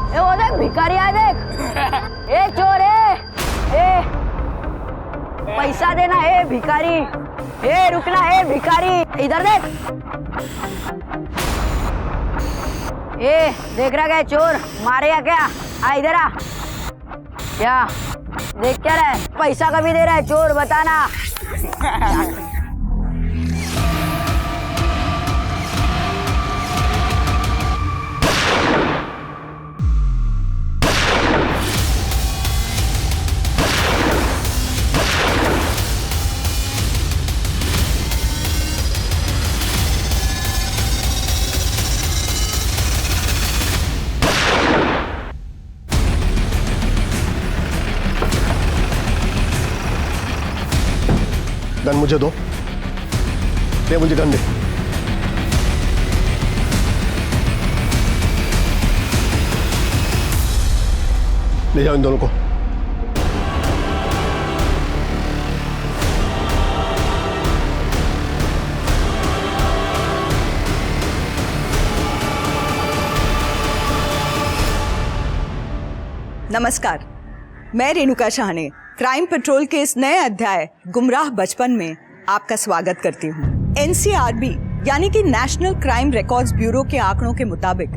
ए वो देख भिखारी आया देख। ए चोर ए पैसा देना ए भिखारी। ए रुकना ए भिखारी, इधर देख। ए देख रहा क्या चोर मारे या क्या? आ इधर आ। क्या देख क्या रहा है? पैसा कभी दे रहा है चोर, बताना। गन मुझे दो, दे मुझे गन दे। ले जाओ इन दोनों को। नमस्कार, मैं रेणुका शाहने क्राइम पेट्रोल के इस नए अध्याय गुमराह बचपन में आपका स्वागत करती हूँ। एनसीआरबी यानी कि नेशनल क्राइम रिकॉर्ड्स ब्यूरो के आंकड़ों के मुताबिक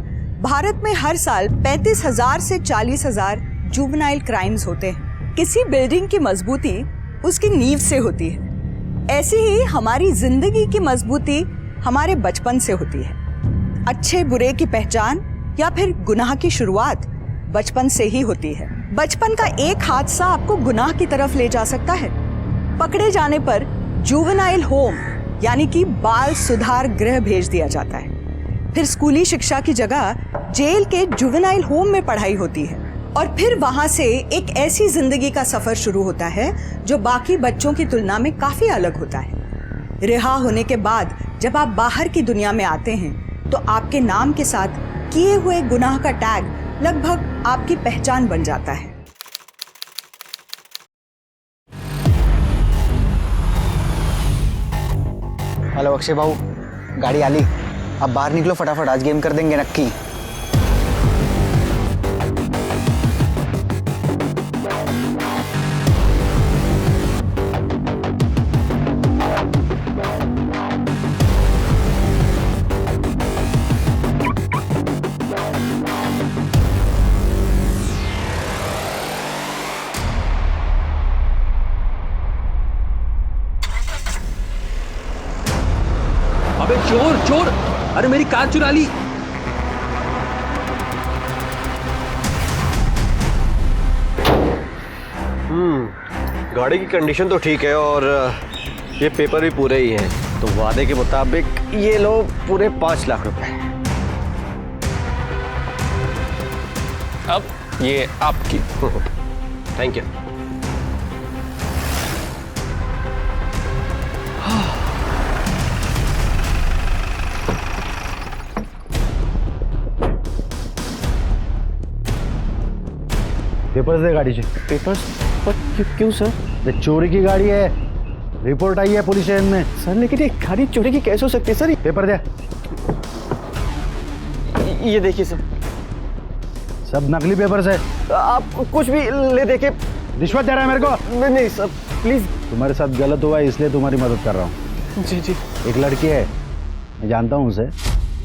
भारत में हर साल 35,000 से 40,000 जुवेनाइल क्राइम्स होते हैं। किसी बिल्डिंग की मजबूती उसकी नींव से होती है, ऐसी ही हमारी जिंदगी की मजबूती हमारे बचपन से होती है। अच्छे बुरे की पहचान या फिर गुनाह की शुरुआत बचपन से ही होती है। बचपन का एक हादसा आपको गुनाह की तरफ ले जा सकता है। पकड़े जाने पर जुवेनाइल होम यानी कि बाल सुधार गृह भेज दिया जाता है। फिर स्कूली शिक्षा की जगह जेल के जुवेनाइल होम में पढ़ाई होती है और फिर वहां से एक ऐसी जिंदगी का सफर शुरू होता है जो बाकी बच्चों की तुलना में काफी अलग होता है। रिहा होने के बाद जब आप बाहर की दुनिया में आते हैं तो आपके नाम के साथ किए हुए गुनाह का टैग लगभग आपकी पहचान बन जाता है। हेलो अक्षय भाऊ, गाड़ी आली। अब बाहर निकलो फटाफट, आज गेम कर देंगे नक्की। अबे चोर चोर, अरे मेरी कार चुरा ली। गाड़ी की कंडीशन तो ठीक है और ये पेपर भी पूरे ही हैं, तो वादे के मुताबिक ये लो पूरे 5 लाख रुपए। अब ये आपकी। Thank you. पेपर्स दे गाड़ी से। पेपर्स? पर क्यों सर? ये चोरी की गाड़ी है, रिपोर्ट आई है पुलिस स्टेशन में। सर लेकिन ये गाड़ी चोरी की कैसे हो सकती है सर? पेपर दे। ये देखिए सर, सब नकली पेपर्स है। आप कुछ भी ले देके। रिश्वत दे रहा है मेरे को? नहीं सर प्लीज। तुम्हारे साथ गलत हुआ है इसलिए तुम्हारी मदद कर रहा हूँ। जी जी। एक लड़की है, मैं जानता हूँ उसे,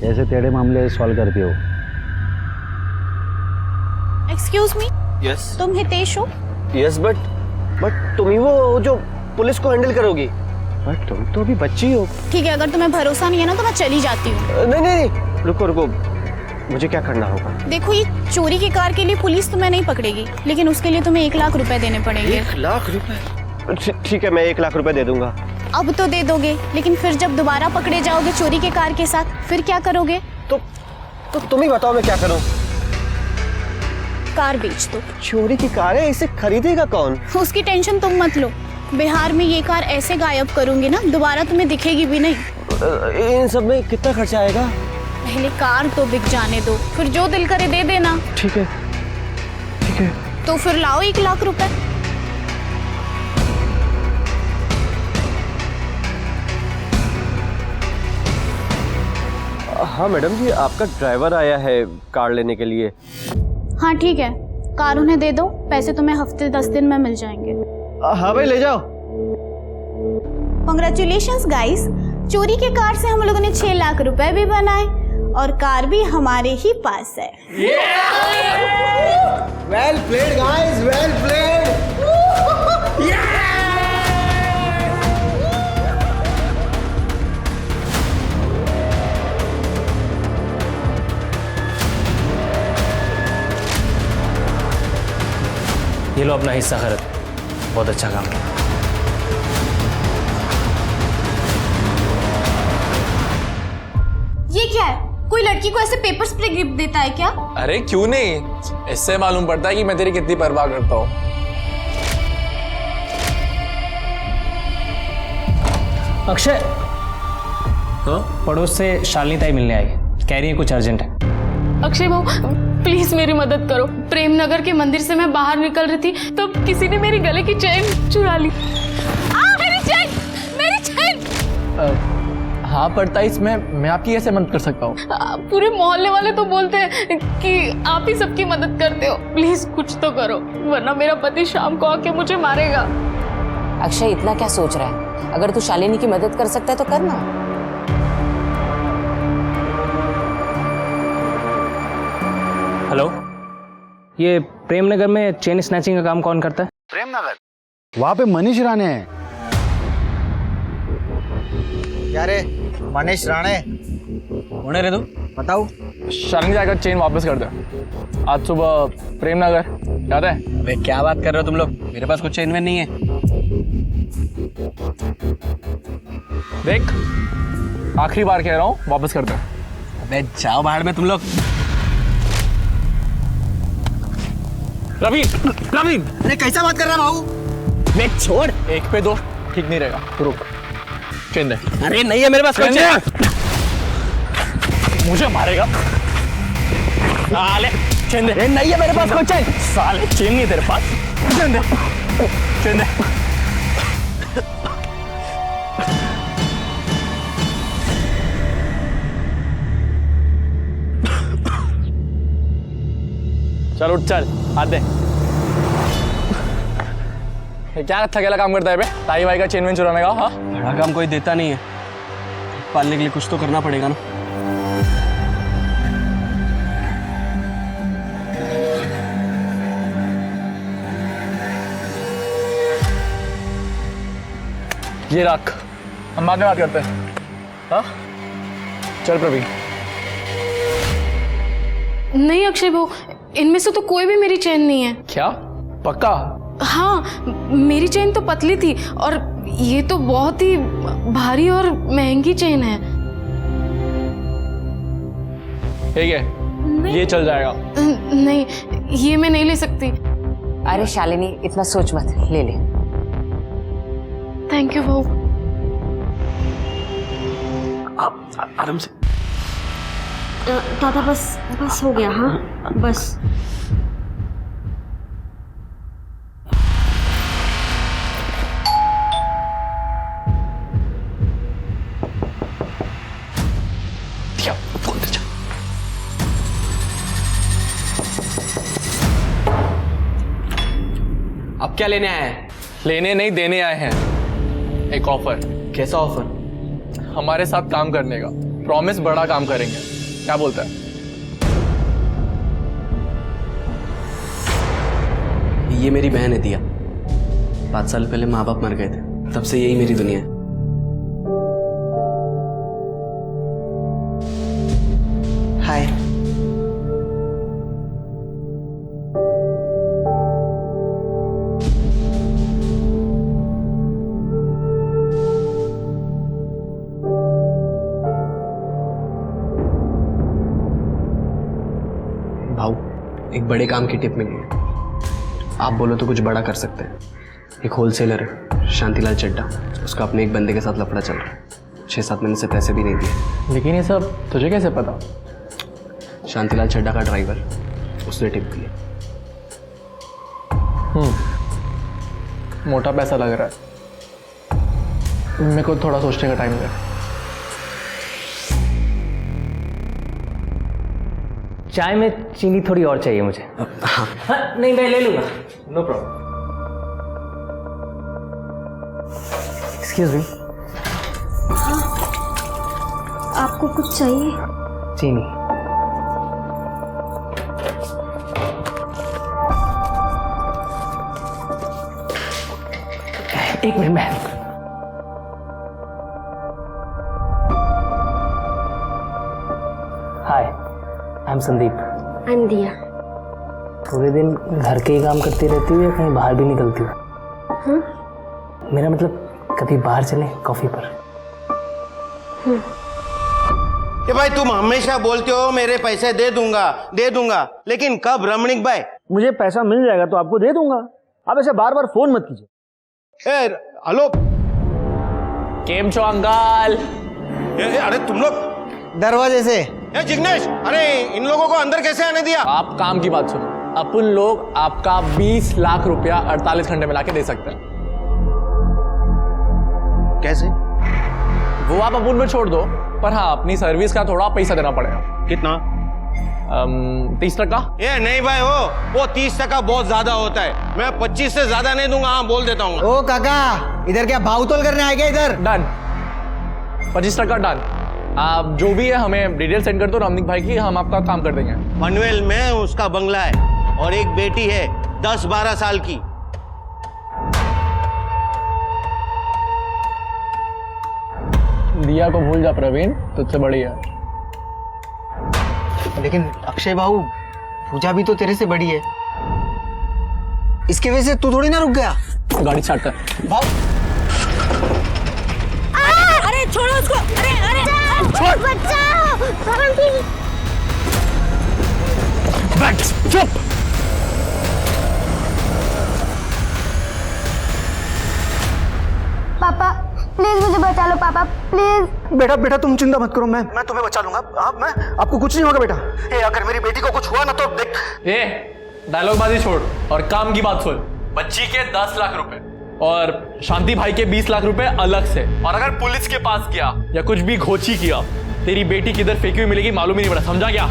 ऐसे टेढ़े मामले सॉल्व करती हो। Excuse me, yes. तुम हितेश हो? यस बट तुम ही वो जो पुलिस को हैंडल करोगी। बट तुम तो अभी बच्ची हो। ठीक है, अगर तुम्हें भरोसा नहीं है ना तो मैं चली जाती हूँ। नहीं, रुको, मुझे क्या करना होगा? देखो, ये चोरी की कार के लिए पुलिस तुम्हें नहीं पकड़ेगी, लेकिन उसके लिए तुम्हें 1 लाख रुपए देने पड़ेंगे। 1 लाख रुपए? ठीक है, मैं 1 लाख रुपए दे दूंगा। अब तो दे दोगे, लेकिन फिर जब दोबारा पकड़े जाओगे चोरी के कार के साथ, फिर क्या करोगे? तो तुम ही बताओ मैं क्या करूं? कार बेच दो। चोरी की कार है, इसे खरीदेगा कौन? उसकी टेंशन तुम मत लो, बिहार में ये कार ऐसे गायब करूंगी ना, दोबारा तुम्हें दिखेगी भी नहीं। इन सब में कितना खर्चा आएगा? पहले कार तो बिक जाने दो, फिर जो दिल करे दे देना। ठीक है। तो फिर लाओ 1 लाख रुपए। हाँ मैडम जी, आपका ड्राइवर आया है कार लेने के लिए। हाँ ठीक है, कार उन्हें दे दो, पैसे तुम्हें हफ्ते 10 दिन में मिल जाएंगे। हाँ भाई ले जाओ। कॉन्ग्रेचुलेशंस गाइस, चोरी के कार से हम लोगों ने 6 लाख रुपए भी बनाए और कार भी हमारे ही पास है। Well played guys, well played. ये लो अपना हिस्सा खरीद, बहुत अच्छा काम किया। ये क्या है? कोई लड़की को ऐसे पेपर स्प्रे गिफ्ट देता है क्या? अरे क्यों नहीं, इससे मालूम पड़ता है कि मैं तेरी कितनी परवाह करता हूँ। अक्षय, हाँ? पड़ोस से शालिनी ताई मिलने आई, कह रही है कुछ अर्जेंट है। अक्षय भाऊ प्लीज मेरी मदद करो। प्रेमनगर के मंदिर से मैं बाहर निकल रही थी तो किसी ने मेरी गले की चेन चुरा ली। मेरी चेन, मेरी चेन। हाँ पड़ता है इसमें, मैं आपकी कैसे मदद कर सकता हूँ? पूरे मोहल्ले वाले तो बोलते हैं कि आप ही सबकी मदद करते हो। प्लीज कुछ तो करो, वरना मेरा पति शाम को आके मुझे मारेगा। अक्षय इतना क्या सोच रहा है? अगर तू शालिनी की मदद कर सकता है तो करना। हेलो, ये प्रेमनगर में चेन स्नैचिंग का काम कौन करता है? प्रेमनगर, वहाँ पे मनीष राणे है। क्या रे मनीष राणे? कौन है रे तू? बताओ। शालिनी ताई का चेन वापस कर दे। आज सुबह प्रेमनगर, याद है? अबे क्या बात कर रहे हो तुम लोग, मेरे पास कुछ चेन वेन नहीं है। देख, आखिरी बार कह रहा हूँ, वापस कर दे। अबे जाओ बाहर में तुम लोग। रवि, रवि, अरे कैसा बात कर रहा भाऊ? मैं छोड़। एक पे दो ठीक नहीं रहेगा, रुक। चेन दे। अरे नहीं है मेरे पास कुछ चेन। मुझे मारेगा साले। चेन दे। अरे नहीं है मेरे पास कुछ चेन। साले चेन नहीं है तेरे पास। चेन दे, चेन दे। चल उठ, चल हाथ दे। ये क्या थकेला काम करता है बे? ताई भाई का चेन वेन चुराने का? हाँ, बड़ा काम कोई देता नहीं है, पालने के लिए कुछ तो करना पड़ेगा ना। ये रख, हम बाद में बात करते हैं। हाँ चल प्रवीण। नहीं अक्षय भाऊ, इनमें से तो कोई भी मेरी चेन नहीं है। क्या पक्का? हाँ, मेरी चेन तो पतली थी और ये तो बहुत ही भारी और महंगी चेन है। ठीक है, ये चल जाएगा। नहीं, ये मैं नहीं ले सकती। अरे शालिनी इतना सोच मत, ले ले। थैंक यू भाऊ। आराम से। दादा बस हो गया। हाँ बस। अब क्या लेने आए हैं? लेने नहीं, देने आए हैं एक ऑफर। कैसा ऑफर? हमारे साथ काम करने का प्रॉमिस, बड़ा काम करेंगे। क्या बोलता है? ये मेरी बहन है दिया। 5 साल पहले माँ बाप मर गए थे, तब से यही मेरी दुनिया है। हाय। भाऊ, एक बड़े काम की टिप मिली है। आप बोलो तो कुछ बड़ा कर सकते हैं। एक होलसेलर है शांतिलाल चड्डा, उसका अपने एक बंदे के साथ लफड़ा चल रहा है। 6-7 महीने से पैसे भी नहीं दिए। लेकिन ये सब तुझे कैसे पता? शांतिलाल चड्डा का ड्राइवर, उसने टिप दी। मोटा पैसा लग रहा है। मेरे को थोड़ा सोचने का टाइम दे। चाय में चीनी थोड़ी और चाहिए मुझे। हाँ, नहीं मैं ले लूंगा, नो प्रॉब्लम। Excuse me. आपको कुछ चाहिए? चीनी। एक मिनट में। Hi, I am Sandeep. I am Diya. पूरे दिन घर के ही काम करती रहती है या कहीं बाहर भी निकलती हो? मेरा मतलब कभी बाहर चले कॉफी पर। कि भाई तुम हमेशा बोलते हो मेरे पैसे दे दूंगा, लेकिन कब रमणीक भाई? मुझे पैसा मिल जाएगा तो आपको दे दूंगा, आप ऐसे बार बार फोन मत कीजिए। हेलो, केम छो अंकल? अरे तुम लोग दरवाजे से। जिग्नेश, अरे इन लोगों को अंदर कैसे आने दिया? आप काम की बात सुनो, अपन लोग आपका 20 लाख रुपया 48 घंटे में लाके दे सकते हैं। कैसे? वो आप अपन में छोड़ दो, पर हाँ अपनी सर्विस का थोड़ा पैसा देना पड़ेगा। कितना? 30%। ये नहीं भाई, वो 30% बहुत ज्यादा होता है। मैं 25 से ज्यादा नहीं दूंगा, हाँ बोल देता हूँ। ओ काका, इधर क्या भावतोल करने आए क्या इधर? Done, 25% done. आप जो भी है हमें डिटेल सेंड कर दो रमणीक भाई की, हम आपका काम कर देंगे। पनवेल में उसका बंगला है और एक बेटी है 10-12 साल की। दिया को भूल जा प्रवीण, तुझसे बड़ी है। लेकिन अक्षय बाबू, पूजा भी तो तेरे से बड़ी है, इसकी वजह से तू थोड़ी ना रुक गया। गाड़ी स्टार्ट कर। अरे छोड़ो उसको, अरे छोड़, बचाओ। चुप। पापा प्लीज मुझे बचा लो, पापा प्लीज। बेटा तुम चिंता मत करो, मैं तुम्हें बचा लूंगा। मैं आपको कुछ नहीं होगा बेटा। अगर मेरी बेटी को कुछ हुआ ना तो देख। डायलॉग बाजी छोड़ और काम की बात सुन। बच्ची के 10 लाख रुपए और शांति भाई के 20 लाख रुपए अलग से, और अगर पुलिस के पास गया या कुछ भी घोची किया, तेरी बेटी किधर फेंकी हुई मिलेगी मालूम ही नहीं पड़ा, समझा क्या?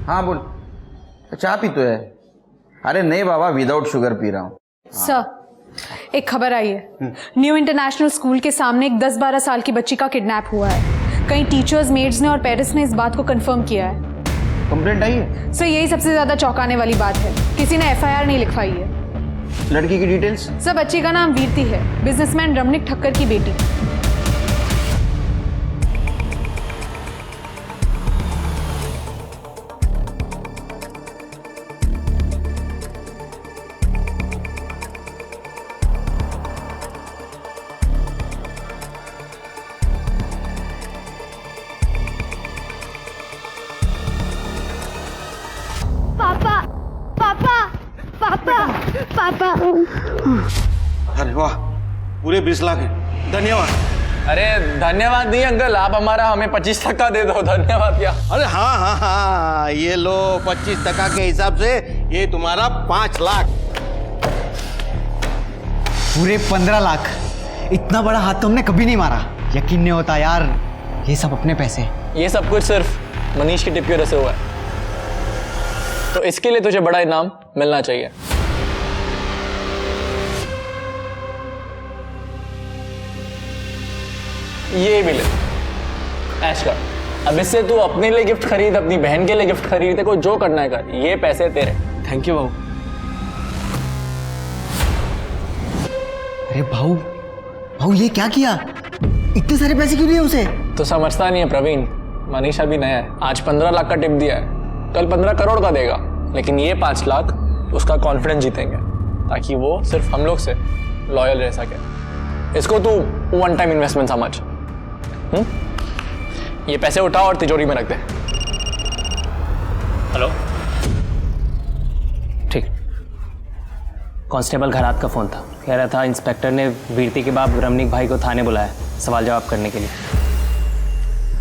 हाँ बोल, चाय पी तो है? अरे नहीं बाबा, विदाउट शुगर पी रहा हूँ। सर, एक खबर आई है, न्यू इंटरनेशनल स्कूल के सामने एक 10-12 साल की बच्ची का किडनैप हुआ है। कई टीचर्स, मेड्स ने और पेरेंट्स ने इस बात को कंफर्म किया है। कंप्लेंट आई है? सर यही सबसे ज्यादा चौंकाने वाली बात है, किसी ने FIR नहीं लिखवाई है। लड़की की डिटेल्स? सर बच्ची का नाम वीरती है, बिजनेसमैन रमणीक ठक्कर की बेटी। पापा। अरे वाह, पूरे 20 लाख है, धन्यवाद। अरे धन्यवाद नहीं अंकल, आप हमारा हमें 25% दे दो, धन्यवाद क्या। अरे हाँ, ये लो 25% के हिसाब से ये तुम्हारा 5 लाख। पूरे 15 लाख। इतना बड़ा हाथ तो हमने कभी नहीं मारा। यकीन नहीं होता यार, ये सब अपने पैसे। ये सब कुछ सिर्फ मनीष की टिप की वजह से हुआ है, तो इसके लिए तुझे बड़ा इनाम मिलना चाहिए। ये भी ले, ऐश कर। अब इससे तू अपने लिए गिफ्ट खरीद, अपनी बहन के लिए गिफ्ट खरीद, को जो करना है कर, ये पैसे तेरे। थैंक यू भाऊ। अरे भाऊ ये क्या किया? इतने सारे पैसे क्यों दिए उसे? तो समझता नहीं है प्रवीण, मनीष अभी नया है, आज 15 लाख का टिप दिया है, कल 15 करोड़ का देगा, लेकिन ये 5 लाख उसका कॉन्फिडेंस जीतेंगे, ताकि वो सिर्फ हम लोग से लॉयल रह सके। इसको तू 1 टाइम इन्वेस्टमेंट समझ। ये पैसे उठाओ और तिजोरी में रख दे। हेलो, ठीक। कांस्टेबल घरात का फोन था, कह रहा था इंस्पेक्टर ने वीरती के बाप रमणीक भाई को थाने बुलाया सवाल जवाब करने के लिए।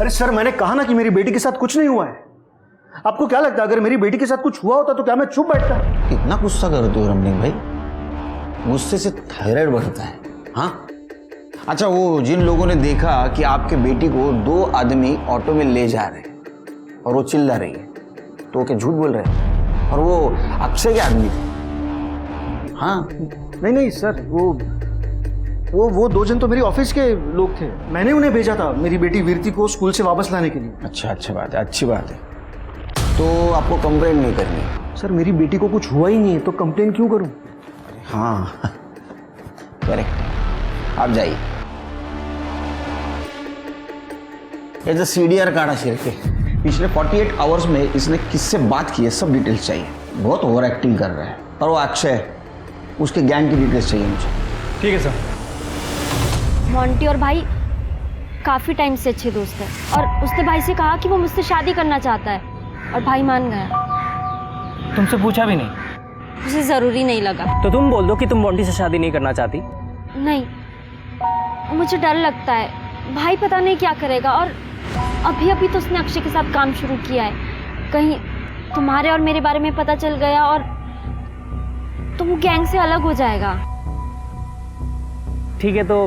अरे सर, मैंने कहा ना कि मेरी बेटी के साथ कुछ नहीं हुआ है। आपको क्या लगता है अगर मेरी बेटी के साथ कुछ हुआ होता तो क्या मैं चुप बैठता? कितना गुस्सा करते हो रमणीक भाई, गुस्से से थायराइड बढ़ता है। हाँ अच्छा, वो जिन लोगों ने देखा कि आपके बेटी को 2 आदमी ऑटो में ले जा रहे, और वो चिल्ला रही है, तो वो क्या झूठ बोल रहे हैं? और वो अक्षय के आदमी थे। हाँ नहीं सर, वो 2 जन तो मेरी ऑफिस के लोग थे। मैंने उन्हें भेजा था मेरी बेटी वीरती को स्कूल से वापस लाने के लिए। अच्छा, अच्छी बात है, अच्छी बात है। तो आपको कंप्लेंट नहीं करनी है? सर मेरी बेटी को कुछ हुआ ही नहीं है तो कंप्लेन क्यों करूं? हाँ करेक्ट, आप जाइए। ये जो CDR काटा सिर के, पिछले 48 आवर्स में इसने किससे बात की है सब डिटेल्स चाहिए। बहुत ओवर एक्टिंग कर रहा है। और वो अक्षय, उसके गैंग की डिटेल्स चाहिए मुझे। ठीक है सर। मोंटी और भाई काफ़ी टाइम से अच्छे दोस्त हैं और उसने भाई से कहा कि वो मुझसे शादी करना चाहता है और भाई मान गया। तुमसे पूछा भी नहीं? उसे ज़रूरी नहीं लगा। तो तुम बोल दो कि तुम मोंटी से शादी नहीं करना चाहती। नहीं, मुझे डर लगता है, भाई पता नहीं क्या करेगा। और अभी तो उसने अक्षय के साथ काम शुरू किया है। कहीं तुम्हारे और मेरे बारे में पता चल गया और तो वो गैंग से अलग हो जाएगा। ठीक है, तो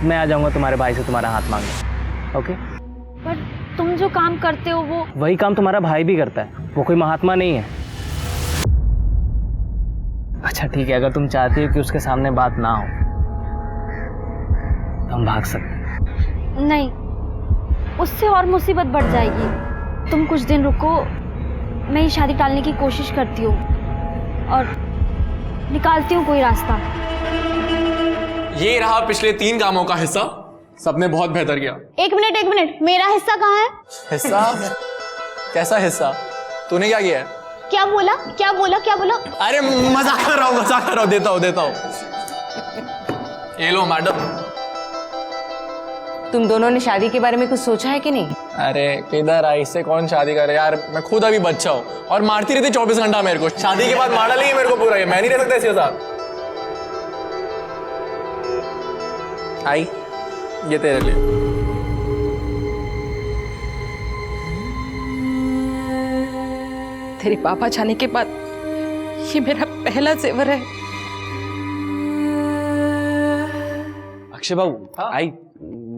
मैं आ जाऊंगा तुम्हारे भाई से तुम्हारा हाथ मांगने। ओके? पर तुम जो काम करते हो वो वही काम तुम्हारा भाई भी करता है, वो कोई महात्मा नहीं है। अच्छा ठीक है, अगर तुम चाहती हो कि उसके सामने बात ना हो तो हम भाग सकते हैं। नहीं, उससे और मुसीबत बढ़ जाएगी। तुम कुछ दिन रुको, मैं ये शादी टालने की कोशिश करती हूँ और निकालती हूँ कोई रास्ता। ये रहा पिछले 3 कामों का हिस्सा। सबने बहुत बेहतर किया। एक मिनट, मेरा हिस्सा कहाँ है? हिस्सा? कैसा हिस्सा? तूने क्या किया है? क्या बोला? अरे मजाक कर रहा हूँ, देता हूँ। ये लो मैडम। तुम दोनों ने शादी के बारे में कुछ सोचा है कि नहीं? अरे किधर आई, इससे कौन शादी करे यार। मैं खुद अभी बच्चा हूँ और मारती रहती 24 घंटा मेरे को। शादी के बाद मारा नहीं मेरे को पूरा, मैं नहीं रह सकता इसके साथ। आई, ये तेरे लिए। तेरे पापा जाने के बाद ये मेरा पहला जेवर है। अक्षय बाबू, आई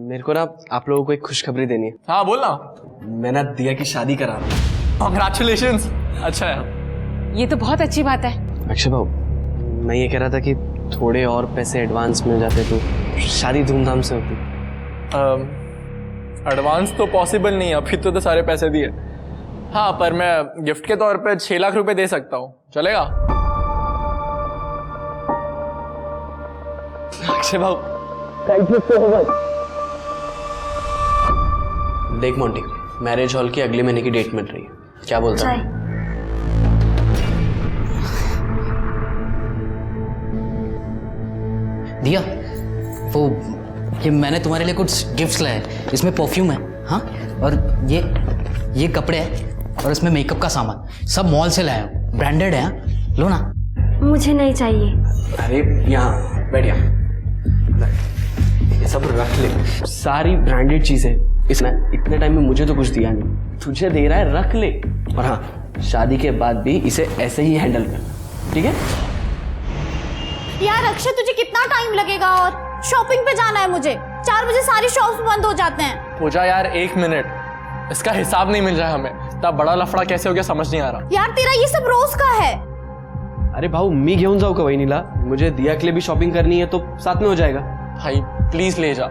मेरे को ना आप लोगों को एक खुशखबरी देनी है। हाँ बोल ना। मैं ना दिया की शादी करा रहा हूँ। कांग्रेचुलेशंस। अच्छा है, ये तो बहुत अच्छी बात है। अक्षय बाबू, मैं ये कह रहा था कि थोड़े और पैसे एडवांस मिल जाते तो शादी धूमधाम से होती। एडवांस तो पॉसिबल नहीं है, अभी तो सारे पैसे दिए। हाँ, पर मैं गिफ्ट के तौर पे 6 लाख रुपए दे सकता हूँ, चलेगा? अक्षय बाबू, थैंक यू सो मच। देख मोंटी, मैरिज हॉल की अगले महीने की डेट मिल रही है, क्या बोलता है? दिया, वो ये मैंने तुम्हारे लिए कुछ गिफ्ट्स लाए हैं। इसमें परफ्यूम है, हाँ, और ये कपड़े हैं और इसमें मेकअप का सामान, सब मॉल से लाया हूँ, ब्रांडेड है। हाँ? लो ना। मुझे नहीं चाहिए। अरे यहाँ बैठ, ये सब रख ले, सारी ब्रांडेड चीजें। इसने इतने टाइम में मुझे तो कुछ दिया नहीं, तुझे दे रहा है, रख ले। और हाँ, शादी के बाद भी इसे ऐसे ही हैंडल करना, ठीक है? यार अक्षय, तुझे कितना टाइम लगेगा? और शॉपिंग पे जाना है मुझे। 4 बजे सारी शॉप्स बंद हो जाते हैं। पूजा यार 1 मिनट, इसका हिसाब नहीं मिल रहा है हमें। तब बड़ा लफड़ा कैसे हो गया समझ नहीं आ रहा। यार तेरा ये सब रोज का है। अरे भाऊ, मी घेऊन जाऊ का वहिनीला? मुझे दिया के लिए भी शॉपिंग करनी है तो साथ में हो जाएगा। भाई प्लीज ले जा।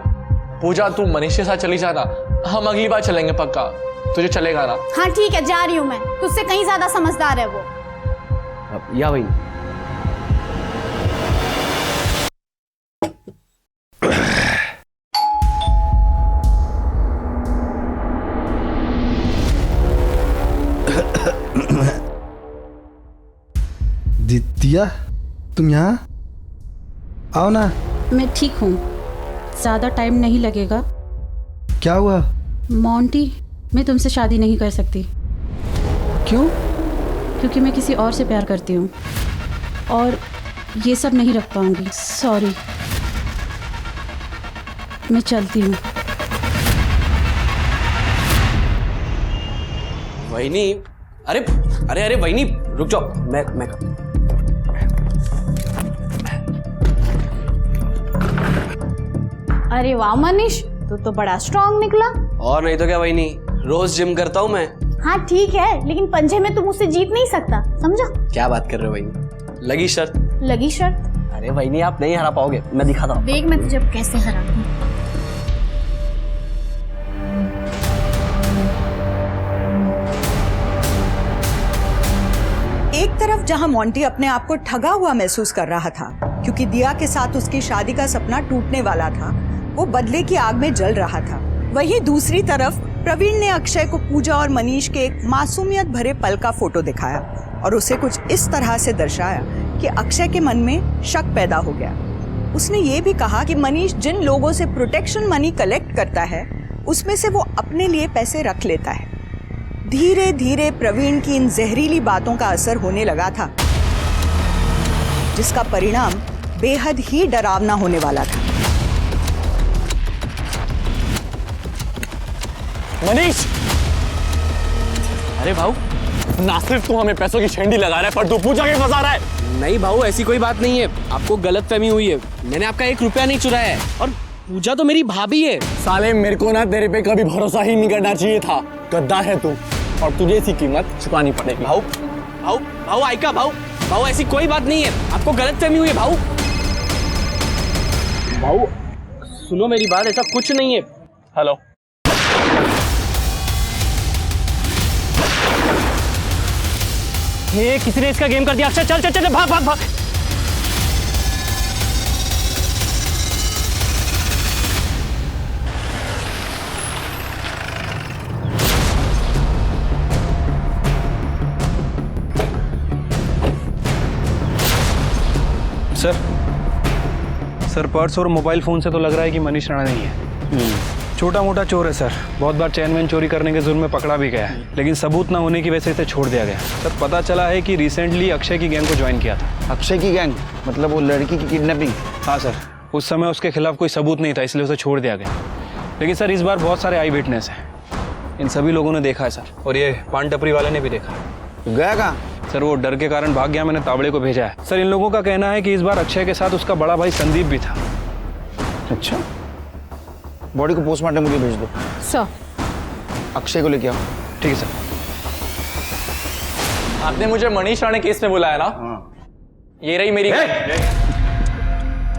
पूजा तू मनीष के साथ चली जाना, हम अगली बार चलेंगे पक्का। तुझे चलेगा ना? हाँ ठीक है, जा रही हूँ मैं। तुझसे कहीं ज्यादा समझदार है वो। या वही। दिया, तुम यहाँ आओ ना। मैं ठीक हूँ, ज़्यादा टाइम नहीं लगेगा। क्या हुआ? मोंटी, मैं तुमसे शादी नहीं कर सकती। क्यों? क्योंकि मैं किसी और से प्यार करती हूँ और ये सब नहीं रख पाऊंगी। सॉरी, मैं चलती हूँ। वहिनी, अरे अरे अरे वहिनी रुक जाओ, मैं अरे वाह मनीष, तू तो बड़ा स्ट्रांग निकला। और नहीं तो क्या वहिनी, रोज जिम करता हूँ मैं। हाँ ठीक है, लेकिन पंजे में तुम उससे जीत नहीं सकता, समझा? क्या बात कर रहे हो वहीनी? लगी शर्त? लगी शर्त? अरे वहीनी आप नहीं हरा पाओगे, मैं दिखाता हूँ। देख मैं तुझे अब कैसे हराती हूँ। एक तरफ जहां मोंटी अपने आप को ठगा हुआ महसूस कर रहा था क्योंकि दिया के साथ उसकी शादी का सपना टूटने वाला था, वो बदले की आग में जल रहा था, वहीं दूसरी तरफ प्रवीण ने अक्षय को पूजा और मनीष के एक मासूमियत भरे पल का फोटो दिखाया और उसे कुछ इस तरह से दर्शाया कि अक्षय के मन में शक पैदा हो गया। उसने ये भी कहा कि मनीष जिन लोगों से प्रोटेक्शन मनी कलेक्ट करता है उसमें से वो अपने लिए पैसे रख लेता है। धीरे धीरे प्रवीण की इन जहरीली बातों का असर होने लगा था, जिसका परिणाम बेहद ही डरावना होने वाला था। मनीष! अरे भाऊ, ना सिर्फ तू हमें पैसों की छेंडी लगा रहा है, पर तू पूजा के फंसा रहा है। नहीं भाऊ, ऐसी कोई बात नहीं है, आपको गलतफहमी हुई है। मैंने आपका 1 रुपया नहीं चुराया है, और पूजा तो मेरी भाभी है। साले मेरे को ना तेरे पे कभी भरोसा ही नहीं करना चाहिए था। गद्दार है तू, और तुझे इसकी कीमत चुकानी पड़ेगी। भाऊ भाऊ भाऊ आइका भाऊ, भाऊ ऐसी कोई बात नहीं है, आपको गलतफहमी हुई है भाऊ। भाऊ सुनो मेरी बात, ऐसा कुछ नहीं है। हेलो, ये किसी ने इसका गेम कर दिया। अक्षय चल चल चल, भाग भाग भाग। सर पर्स और मोबाइल फ़ोन से तो लग रहा है कि मनीष राणा नहीं है। छोटा मोटा चोर है सर, बहुत बार चैन वैन चोरी करने के जुर्म में पकड़ा भी गया है, लेकिन सबूत ना होने की वजह से इसे छोड़ दिया गया। सर पता चला है कि रिसेंटली अक्षय की गैंग को ज्वाइन किया था। अक्षय की गैंग मतलब वो लड़की की किडनैपिंग? हाँ सर, उस समय उसके खिलाफ कोई सबूत नहीं था, इसलिए उसे छोड़ दिया गया। लेकिन सर इस बार बहुत सारे आई विटनेस हैं, इन सभी लोगों ने देखा है सर, और ये पान टपरी वाले ने भी देखा है। गया कहाँ? सर वो डर के कारण भाग गया, मैंने तावड़े को भेजा है। सर इन लोगों का कहना है कि इस बार अक्षय के साथ उसका बड़ा भाई संदीप भी था। अच्छा, बॉडी को पोस्टमार्टम के लिए भेज दो। सर अक्षय को लेके आओ। ठीक है सर। आपने मुझे मनीष राणे केस में बुलाया ना? ये रही मेरी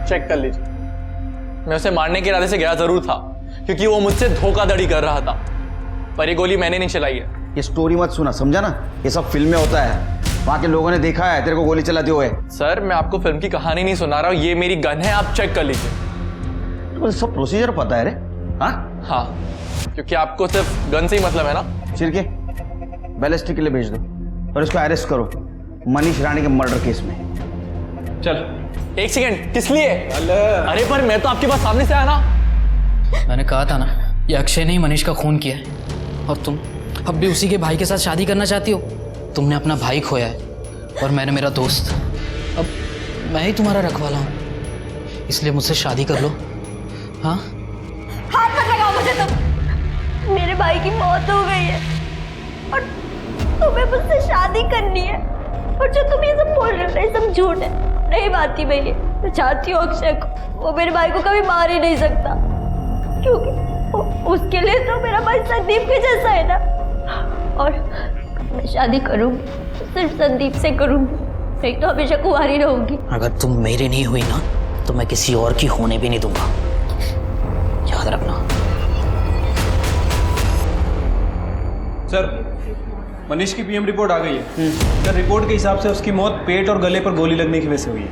चेक कर लीजिए। मैं उसे मारने के इरादे से गया जरूर था, क्योंकि वो मुझसे धोखाधड़ी कर रहा था, पर ये गोली मैंने नहीं चलाई है। ये स्टोरी मत सुना, समझा ना? ये सब फिल्म में होता है, वहां के लोगों ने देखा है तेरे को गोली चलाते हुए। सर मैं आपको फिल्म की कहानी नहीं सुना रहा हूँ, ये मेरी गन है, आप चेक कर लीजिए। तो सब प्रोसीजर पता है रे? हाँ, क्योंकि आपको सिर्फ गन से ही मतलब है ना। चिरके बैलिस्टिक के लिए भेज दो और इसको अरेस्ट करो मनीष राणे के मर्डर केस में। चल एक सेकंड, किस लिए? अरे पर मैं तो आपके पास सामने से आया ना। मैंने कहा था ना, ये अक्षय ने ही मनीष का खून किया है, और तुम अब भी उसी के भाई के साथ शादी करना चाहती हो। तुमने अपना भाई खोया है और मैंने मेरा दोस्त। अब मैं ही तुम्हारा रखवाला हूँ, इसलिए मुझसे शादी कर लो। हाँ, हाथ मत लगाओ मुझे तुम। मेरे भाई की मौत हो गई है और तुम्हें मुझसे शादी करनी है, और जो तुम ये सब बोल रहे हो ये सब झूठ है। नहीं मानती मैं ये। मैं चाहती हूँ अक्षय को, वो मेरे भाई को कभी मार ही नहीं सकता, क्योंकि उसके लिए तो मेरा भाई संदीप के जैसा है ना। और मैं शादी करूंगी सिर्फ संदीप से करूंगी, नहीं तो हमेशा कुंवारी रहूंगी। अगर तुम मेरी नहीं हुई ना तो मैं किसी और की होने भी नहीं दूंगा, याद रखना। सर मनीष की पीएम रिपोर्ट आ गई है। सर रिपोर्ट के हिसाब से उसकी मौत पेट और गले पर गोली लगने की वजह से हुई है,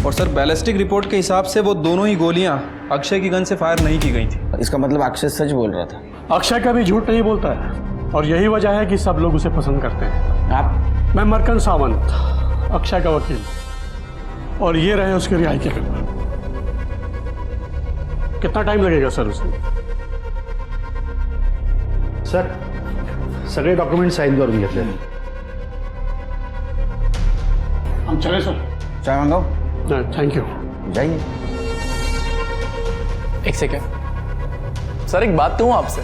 और सर बैलिस्टिक रिपोर्ट के हिसाब से वो दोनों ही गोलियां अक्षय की गन से फायर नहीं की गई थी। इसका मतलब अक्षय सच बोल रहा था। अक्षय कभी झूठ नहीं बोलता है, और यही वजह है कि सब लोग उसे पसंद करते हैं। आप? मैं मरकन सावंत, अक्षय का वकील, और ये रहे उसके रिहाई के पेपर। कितना टाइम लगेगा सर उसे? सर सगळे डॉक्युमेंट साइन करून घेतले। हम चले सर। चाय मंगाओ? Thank you. जाइए। एक सेकेंड सर, एक बात कहूँ आपसे,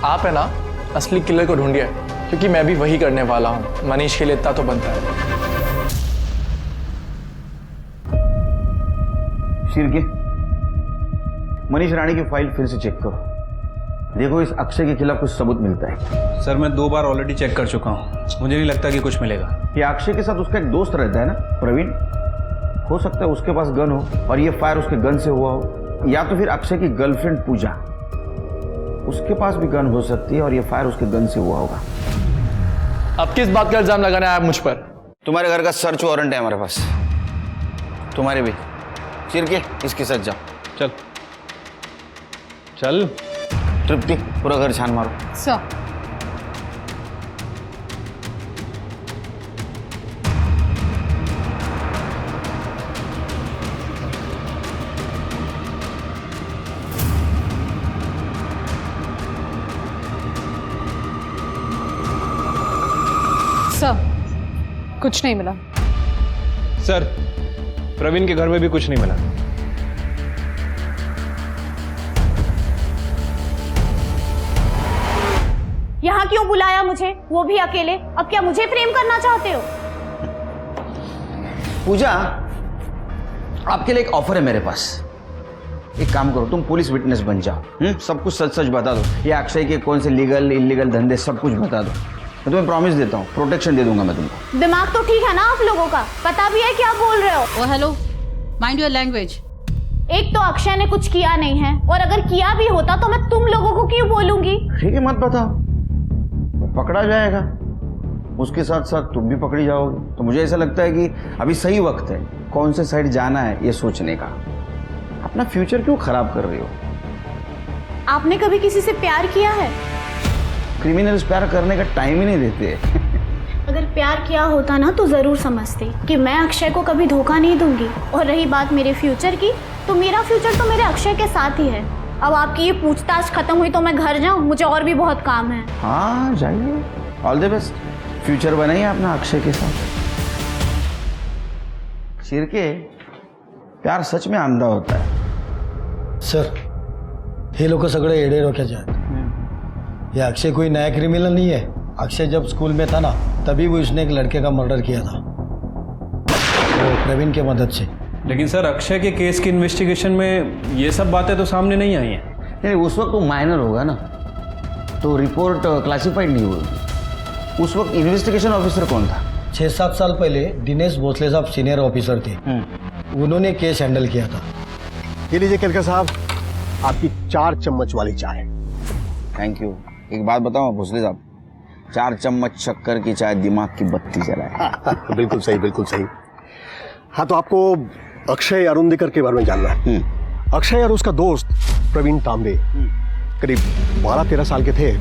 आप है ना असली किलर को ढूंढिए, क्योंकि मैं भी वही करने वाला हूँ। मनीष के लिए इतना तो बनता है। शिरके, मनीष राणे की फाइल फिर से चेक करो। देखो इस अक्षय के खिलाफ कुछ सबूत मिलता है। सर मैं 2 बार ऑलरेडी चेक कर चुका हूँ, मुझे नहीं लगता कि कुछ मिलेगा। ये अक्षय के साथ उसका एक दोस्त रहता है ना प्रवीण, हो सकता है उसके पास गन हो और ये फायर उसके गन से हुआ हो, या तो फिर अक्षय की गर्लफ्रेंड पूजा, उसके पास भी गन हो सकती है और ये फायर उसके गन से हुआ होगा। अब किस बात का इल्जाम लगाना है आप मुझ पर? तुम्हारे घर का सर्च वारंट है हमारे पास, तुम्हारे भी। चिर के इसके साथ जाओ। चल चल। तृप्ति पूरा घर छान मारो। सर कुछ नहीं मिला। सर प्रवीण के घर में भी कुछ नहीं मिला। यहाँ क्यों बुलाया मुझे, वो भी अकेले? अब क्या मुझे प्रेम करना चाहते हो? पूजा, आपके लिए एक ऑफर है मेरे पास। एक काम करो, तुम पुलिस विटनेस बन जाओ। सब कुछ सच सच बता दो। ये अक्षय के कौन से लीगल इलीगल धंधे सब कुछ बता दो। मैं तुम्हें प्रॉमिस देता हूँ, प्रोटेक्शन दे दूंगा मैं तुमको। दिमाग तो ठीक है ना आप लोगों का? पता भी है क्या बोल रहे हो? ओ हेलो, माइंड योर लैंग्वेज। एक तो अक्षय ने कुछ किया नहीं है, और अगर किया भी होता तो मैं तुम लोगों को क्यों बोलूंगी? ठीक है, मत बताओ, वो पकड़ा जाएगा, उसके साथ साथ तुम भी पकड़ी जाओगे। तो मुझे ऐसा लगता है कि अभी सही वक्त है कौन से साइड जाना है ये सोचने का। अपना फ्यूचर क्यों खराब कर रही हो? आपने कभी किसी से प्यार किया है? क्रिमिनल्स प्यार करने का टाइम ही नहीं देते। अगर प्यार किया होता ना तो जरूर समझते कि मैं अक्षय को कभी धोखा नहीं दूंगी। और रही बात मेरे फ्यूचर की, तो मेरा फ्यूचर तो मेरे अक्षय के साथ ही है। अब आपकी ये पूछताछ खत्म हुई तो मैं घर जाऊं, मुझे और भी बहुत काम है। हाँ जाइए, ऑल द बेस्ट। फ्यूचर बनाइए अपना अक्षय के साथ। शिरके, प्यार सच में अंधा होता है। सर हे लोग सगळे येडे डोक्याचे आहेत। ये अक्षय कोई नया क्रिमिनल नहीं है। अक्षय जब स्कूल में था ना, तभी वो उसने एक लड़के का मर्डर किया था, वो प्रवीण के मदद से। लेकिन सर अक्षय के केस की इन्वेस्टिगेशन में ये सब बातें तो सामने नहीं आई हैं। नहीं, उस वक्त वो माइनर होगा ना, तो रिपोर्ट क्लासिफाइड नहीं हुई। उस वक्त इन्वेस्टिगेशन ऑफिसर कौन था? 6-7 साल पहले दिनेश भोसले साहब सीनियर ऑफिसर थे, उन्होंने केस हैंडल किया था। ये लीजिए केलकर साहब, आपकी 4 चम्मच वाली चाय। Thank you. एक बात बताओ भोसले साहब, 4 चम्मच शक्कर की चाय दिमाग की बत्ती जलाए। बिल्कुल सही, बिल्कुल सही। हाँ, तो आपको अक्षय अरुंधकर के बारे में जानना है। अक्षय और उसका दोस्त प्रवीण तांबे करीब 12-13 साल के थे,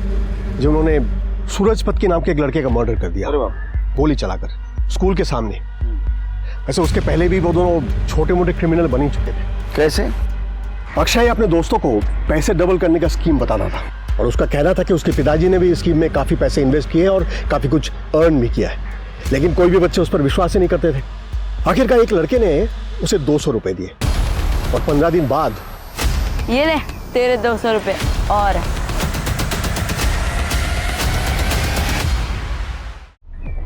जिन्होंने सूरजपत के नाम के एक लड़के का मर्डर कर दिया, गोली चलाकर स्कूल के सामने। वैसे उसके पहले भी वो दोनों छोटे मोटे क्रिमिनल बन ही चुके थे। कैसे? अक्षय अपने दोस्तों को पैसे डबल करने का स्कीम बताता था, और उसका कहना था कि उसके पिताजी ने भी इस स्कीम में काफी पैसे इन्वेस्ट किए और काफी कुछ अर्न भी किया है, लेकिन कोई भी बच्चे उस पर विश्वास ही नहीं करते थे। आखिरकार एक लड़के ने उसे 200 रुपए दिए, और 15 दिन बाद ये ले तेरे 200 रुपए। और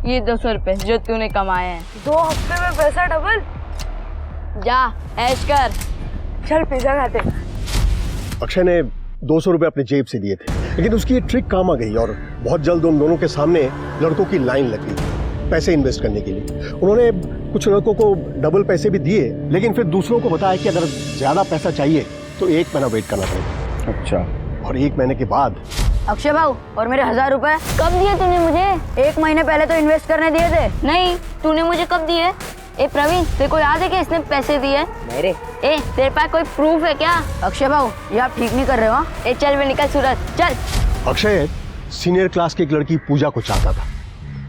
ये 200 रुपए जो तूने कमाए हैं। 2 हफ्ते में पैसा डबल। जा ऐश कर, चल पिज्जा खाते। अक्षय ने 200 रुपए अपने जेब से दिए थे, लेकिन उसकी ये ट्रिक काम आ गई और बहुत जल्द उन दोनों के सामने लड़कों की लाइन लग गई पैसे इन्वेस्ट करने के लिए। उन्होंने कुछ लड़कों को डबल पैसे भी दिए, लेकिन फिर दूसरों को बताया कि अगर ज्यादा पैसा चाहिए तो 1 महीना वेट करना पड़ेगा। अच्छा। और 1 महीने के बाद अक्षय भाऊ, और मेरे 1000 रुपए कब दिए तूने मुझे? 1 महीने पहले तो इन्वेस्ट करने दिए थे। नहीं, तूने मुझे कब दिए? ए प्रवीण, तेरे को याद है कि इसने पैसे दिए? मेरे तेरे पास कोई प्रूफ है क्या? अक्षय भाऊ, ये आप ठीक नहीं कर रहे हो। ए चल वे निकल सूरज, चल। अक्षय सीनियर क्लास की एक लड़की पूजा को चाहता था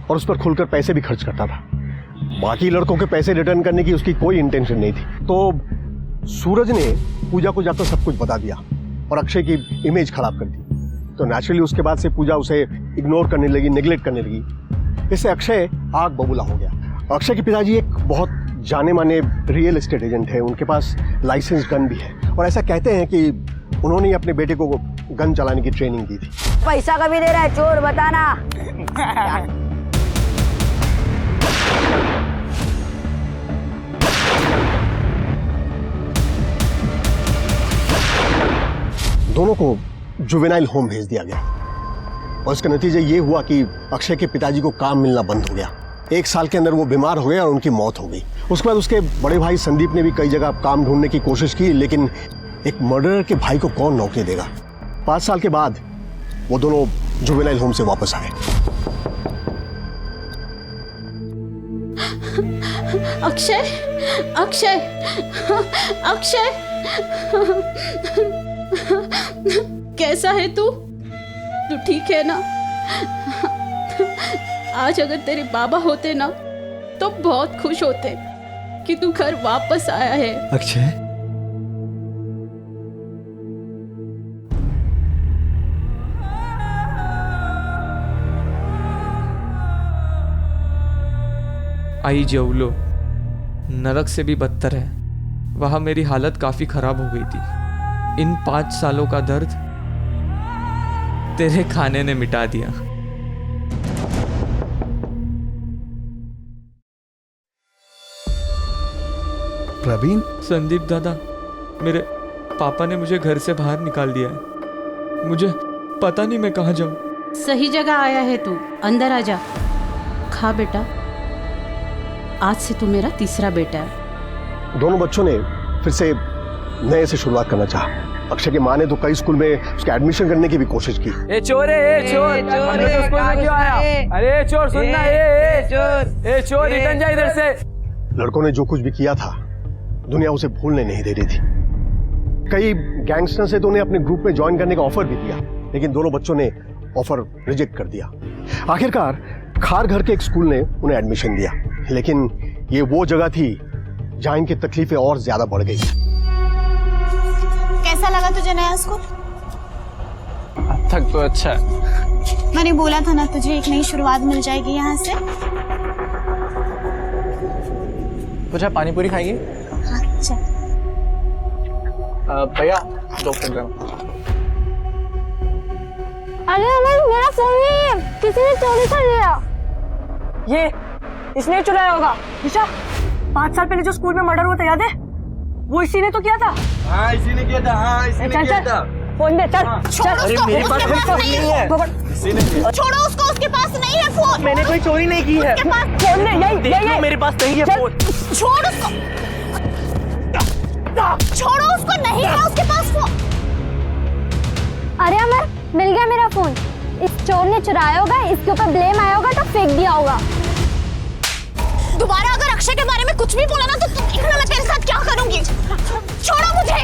और उस पर खुलकर पैसे भी खर्च करता था। बाकी लड़कों के पैसे रिटर्न करने की उसकी कोई इंटेंशन नहीं थी। तो सूरज ने पूजा को जाकर सब कुछ बता दिया और अक्षय की इमेज खराब कर दी। तो नेचुरली उसके बाद से पूजा उसे इग्नोर करने लगी, नेग्लेक्ट करने लगी। इससे अक्षय आग बबूला हो गया। अक्षय के पिताजी एक बहुत जाने माने रियल एस्टेट एजेंट है, उनके पास लाइसेंस गन भी है, और ऐसा कहते हैं कि उन्होंने ही अपने बेटे को गन चलाने की ट्रेनिंग दी थी। पैसा कभी दे रहा है चोर, बताना। दोनों को जुवेनाइल होम भेज दिया गया और इसका नतीजा ये हुआ कि अक्षय के पिताजी को काम मिलना बंद हो गया। 1 साल के अंदर वो बीमार हो गए और उनकी मौत हो गई। उसके बाद उसके बड़े भाई संदीप ने भी कई जगह काम ढूंढने की कोशिश की, लेकिन एक मर्डरर के भाई को कौन नौकरी देगा। 5 साल के बाद वो दोनों जुवेनाइल होम से वापस आए। अक्षय, अक्षय, अक्षय, कैसा है तू? तू ठीक है ना? आज अगर तेरे बाबा होते ना तो बहुत खुश होते कि तू घर वापस आया है। अक्षय, आई जेवलो नरक से भी बदतर है। वहां मेरी हालत काफी खराब हो गई थी। इन 5 सालों का दर्द तेरे खाने ने मिटा दिया। प्रवीण, संदीप दादा, मेरे पापा ने मुझे घर से बाहर निकाल दिया है। मुझे पता नहीं मैं कहाँ जाऊँ। सही जगह आया है तू, अंदर आ जा। खा बेटा, आज से तू मेरा तीसरा बेटा है। दोनों बच्चों ने फिर से नए से शुरुआत करना चाहा। अक्षय की माँ ने तो कई स्कूल में उसका एडमिशन करने की भी कोशिश की। ए चोर है, ए चोर, हमने तो स्कूल में क्यों आया? अरे चोर सुनना, ए चोर रिटर्न जा इधर से। लड़कों ने जो कुछ भी किया था दुनिया उसे भूलने नहीं दे रही थी। कई गैंगस्टर से तो उन्हें अपने ग्रुप में ज्वाइन करने का ऑफर भी दिया, लेकिन दोनों बच्चों ने ऑफर रिजेक्ट कर दिया। आखिरकार खार घर के एक स्कूल ने उन्हें एडमिशन दिया, लेकिन ये वो जगह थी जहां इनकी तकलीफें और ज्यादा बढ़ गई। कैसा लगा तुझे नया स्कूल? अब तक तो अच्छा है। मैंने बोला था ना तुझे एक नई शुरुआत मिल जाएगी यहाँ से। पूजा पानी पूरी खाएगी? अच्छा। भैया 2 प्लेट दो। अरे मेरा फोन नहीं है, किसी ने चोरी कर लिया। ये इसने चुराया होगा। निशा, 5 साल पहले जो स्कूल में मर्डर हुआ था याद है? वो इसी ने तो किया था। हाँ इसी ने किया था, हाँ इसी ने किया था। फोन दे, चल। अरे मेरे पास कोई फोन नहीं है। इसी ने किया। छोड़ो उसको, उसके पास नहीं है फोन। मैंने कोई चोरी नहीं की है। उसके पास फोन नहीं, यही मेरे पास नहीं है फोन। छोड़ उसको, छोड़ो उसको, नहीं है उसके पास फोन। अरे अमर, मिल गया मेरा फोन। इस चोर ने चुराया होगा, इसके ऊपर ब्लेम आया होगा तो फेंक दिया होगा। दोबारा अगर अक्षय के बारे में कुछ भी बोला ना तो तुम देखना मैं तेरे साथ क्या करूंगी। छोड़ो मुझे।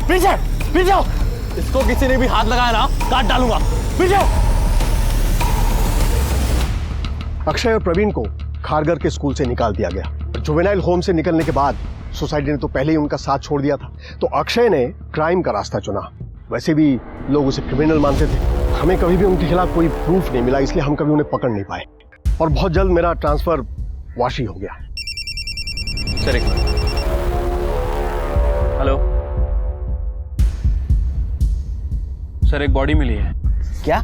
पीछे पीछे, इसको किसी ने भी हाथ लगाया ना काट डालूंगा। पीछे। अक्षय और प्रवीण को खारघर के स्कूल से निकाल दिया गया। जुवेनाइल होम से निकलने के बाद सोसाइटी ने तो पहले ही उनका साथ छोड़ दिया था, तो अक्षय ने क्राइम का रास्ता चुना। वैसे भी लोग उसे क्रिमिनल मानते थे। हमें कभी भी उनके खिलाफ कोई प्रूफ नहीं मिला, इसलिए हम कभी उन्हें पकड़ नहीं पाए और बहुत जल्द मेरा ट्रांसफर वाशी हो गया। सर एक मिनट। हेलो सर, एक बॉडी मिली है। क्या?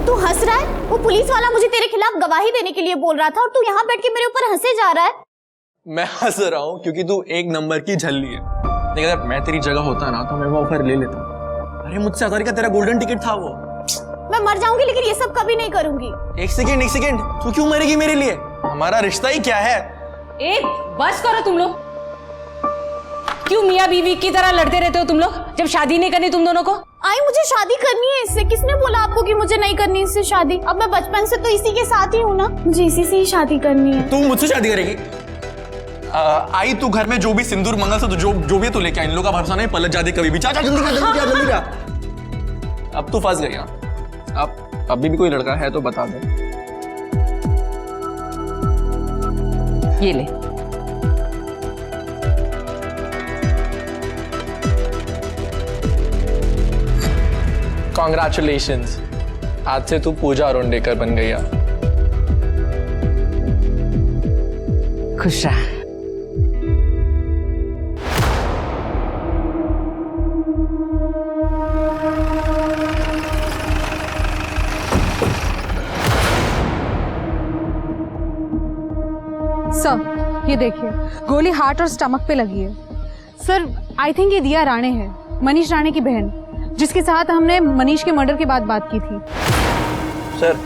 तू हंस रहा है? वो पुलिस वाला मुझे तेरे खिलाफ गवाही देने के लिए बोल रहा था और तू यहाँ बैठ के मेरे ऊपर हंसे जा रहा है। मैं हंस रहा हूँ क्योंकि तू 1 नंबर की झल्ली है। लेकिन अगर मैं तेरी जगह होता ना तो मैं वो ऑफर ले लेता। अरे मुझसे अगर का तेरा गोल्डन टिकट था वो। मैं मर जाऊंगी लेकिन ये सब कभी नहीं करूंगी। एक सेकेंड, तू क्यों मरेगी मेरे लिए? हमारा रिश्ता ही क्या है? बस करो तुम लोग। क्यों मियाँ बीवी की तरह लड़ते रहते हो तुम लोग, जब शादी नहीं करनी तुम दोनों को? आई मुझे शादी करनी है इससे। किसने बोला आपको कि मुझे नहीं करनी इससे शादी? अब मैं बचपन से तो इसी के साथ ही हूँ ना, मुझे इसी से ही शादी करनी है। तू मुझसे शादी करेगी? आई तू घर में जो भी सिंदूर मंगलसूत्र जो भी है तू लेके आ। इन लोगों का भरोसा नहीं, पलट जाती कभी भी। चाचा जल्दी जा। अब तू फंस गई। अब अभी भी कोई लड़का है तो बता दे। ये ले। कॉन्ग्रेचुलेशंस, आज से तू पूजा अरुणडेकर बन गई है। खुश रहा। सर ये देखिए, गोली हार्ट और स्टमक पे लगी है। सर आई थिंक ये दिया राणे है, मनीष राणे की बहन, जिसके साथ हमने मनीष के मर्डर के बाद बात की थी। सर